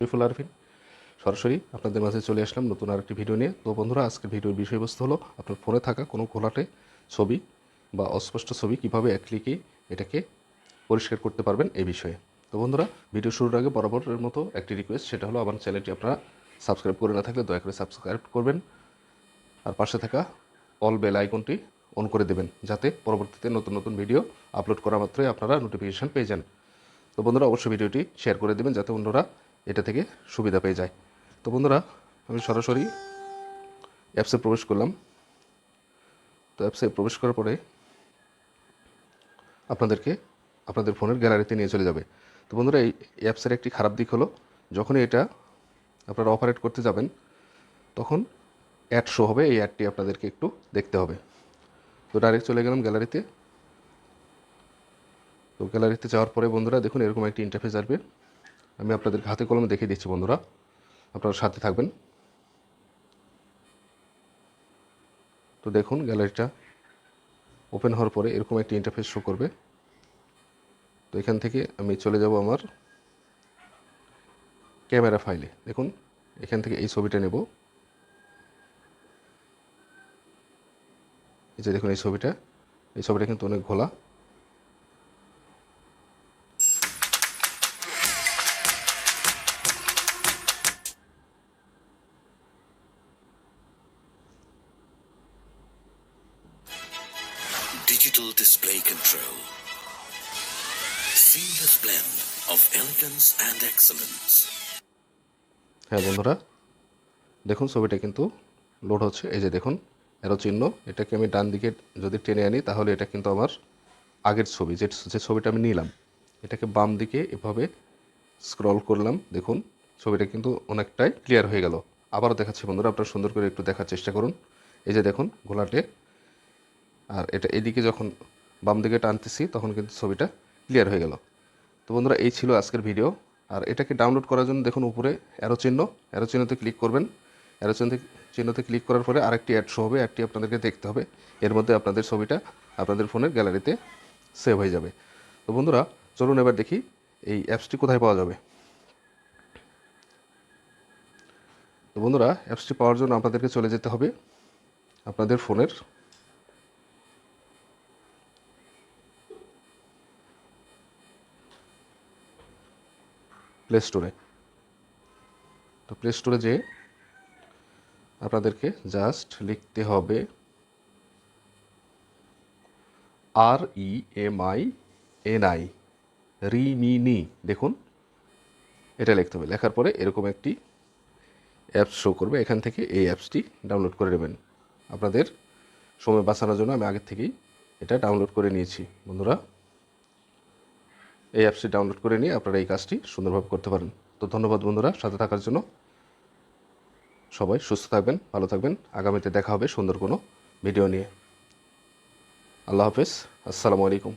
সারিফুল আরফিন সরাসরি আপনাদের মাঝে চলে আসলাম নতুন আরেকটি ভিডিও নিয়ে। তো বন্ধুরা, আজকের ভিডিওর বিষয়বস্তু হলো আপনার ফোনে থাকা কোনো ঘোলাটে ছবি বা অস্পষ্ট ছবি কীভাবে এক ক্লিকেই এটাকে পরিষ্কার করতে পারবেন এই বিষয়ে। তো বন্ধুরা, ভিডিও শুরুর আগে বরাবরের মতো একটি রিকোয়েস্ট, সেটা হলো আমার চ্যানেলটি আপনারা সাবস্ক্রাইব করে না থাকলে দয়া করে সাবস্ক্রাইব করবেন, আর পাশে থাকা অল বেল আইকনটি অন করে দেবেন, যাতে পরবর্তীতে নতুন নতুন ভিডিও আপলোড করা মাত্রই আপনারা নোটিফিকেশান পেয়ে যান। তো বন্ধুরা, অবশ্যই ভিডিওটি শেয়ার করে দেবেন যাতে অন্যরা এটা থেকে সুবিধা পেয়ে যায়। তো বন্ধুরা, আমি সরাসরি অ্যাপসে প্রবেশ করলাম। তো অ্যাপসে প্রবেশ করার পরে আপনাদেরকে আপনাদের ফোনের গ্যালারিতে নিয়ে চলে যাবে। তো বন্ধুরা, এই অ্যাপসের একটি খারাপ দিক হলো, যখনই এটা আপনারা অপারেট করতে যাবেন তখন অ্যাড শো হবে। এই অ্যাডটি আপনাদেরকে একটু দেখতে হবে। তো ডাইরেক্ট চলে গেলাম গ্যালারিতে। তো গ্যালারিতে যাওয়ার পরে বন্ধুরা দেখুন, এরকম একটি ইন্টারফেস আসবে। আমি আপনাদের হাতে কলমে দেখিয়ে দিচ্ছি বন্ধুরা, আপনারা সাথে থাকবেন। তো দেখুন, গ্যালারিটা ওপেন হওয়ার পরে এরকম একটি ইন্টারফেস শো করবে। তো এখান থেকে আমি চলে যাব আমার ক্যামেরা ফাইলে। দেখুন, এখান থেকে এই ছবিটা নেব। এই যে দেখুন, এই ছবিটা কিন্তু অনেক ঘোলা। Digital display control. Seamless blend of elegance and excellence. হ্যাঁ বন্ধুরা, দেখুন ছবিটা কিন্তু লোড হচ্ছে। এই যে দেখুন অ্যারো চিহ্ন, এটাকে আমি ডান দিকে যদি টেনে আনি তাহলে এটা কিন্তু আমার আগের ছবি, যে ছবিটা আমি নিলাম, এটাকে বাম দিকে এভাবে স্ক্রল করলাম। দেখুন ছবিটা কিন্তু অনেকটাই ক্লিয়ার হয়ে গেল। আবারও দেখাচ্ছি বন্ধুরা, আপনারা সুন্দর করে একটু দেখার চেষ্টা করুন। এই যে দেখুন ঘোলাটে, আর এটা এদিকে যখন বাম দিকে টানতেছি তখন কিন্তু ছবিটা ক্লিয়ার হয়ে গেল। তো বন্ধুরা, এই ছিল আজকের ভিডিও। আর এটাকে ডাউনলোড করার জন্য দেখুন উপরে অ্যারো চিহ্নতে ক্লিক করবেন। অ্যারো চিহ্নতে ক্লিক করার পরে আরেকটি অ্যাড শো হবে। অ্যাডটি আপনাদেরকে দেখতে হবে। এর মধ্যে আপনাদের ছবিটা আপনাদের ফোনের গ্যালারিতে সেভ হয়ে যাবে। তো বন্ধুরা, চলুন এবার দেখি এই অ্যাপসটি কোথায় পাওয়া যাবে। তো বন্ধুরা, অ্যাপসটি পাওয়ার জন্য আপনাদেরকে চলে যেতে হবে আপনাদের ফোনের প্লে স্টোরে। তো প্লে স্টোরে যেয়ে আপনাদেরকে জাস্ট লিখতে হবে REMINI, রিমিনি। দেখুন, এটা লিখতে হবে। লেখার পরে এরকম একটি অ্যাপস শো করবে। এখান থেকে এই অ্যাপসটি ডাউনলোড করে নেবেন। আপনাদের সময় বাঁচানোর জন্য আমি আগের থেকেই এটা ডাউনলোড করে নিয়েছি। বন্ধুরা, এই অ্যাপসটি ডাউনলোড করে নিয়ে আপনারা এই কাজটি সুন্দরভাবে করতে পারেন। তো ধন্যবাদ বন্ধুরা সাথে থাকার জন্য। সবাই সুস্থ থাকবেন, ভালো থাকবেন। আগামীতে দেখা হবে সুন্দর কোনো ভিডিও নিয়ে। আল্লাহ হাফেজ, আসসালামু আলাইকুম।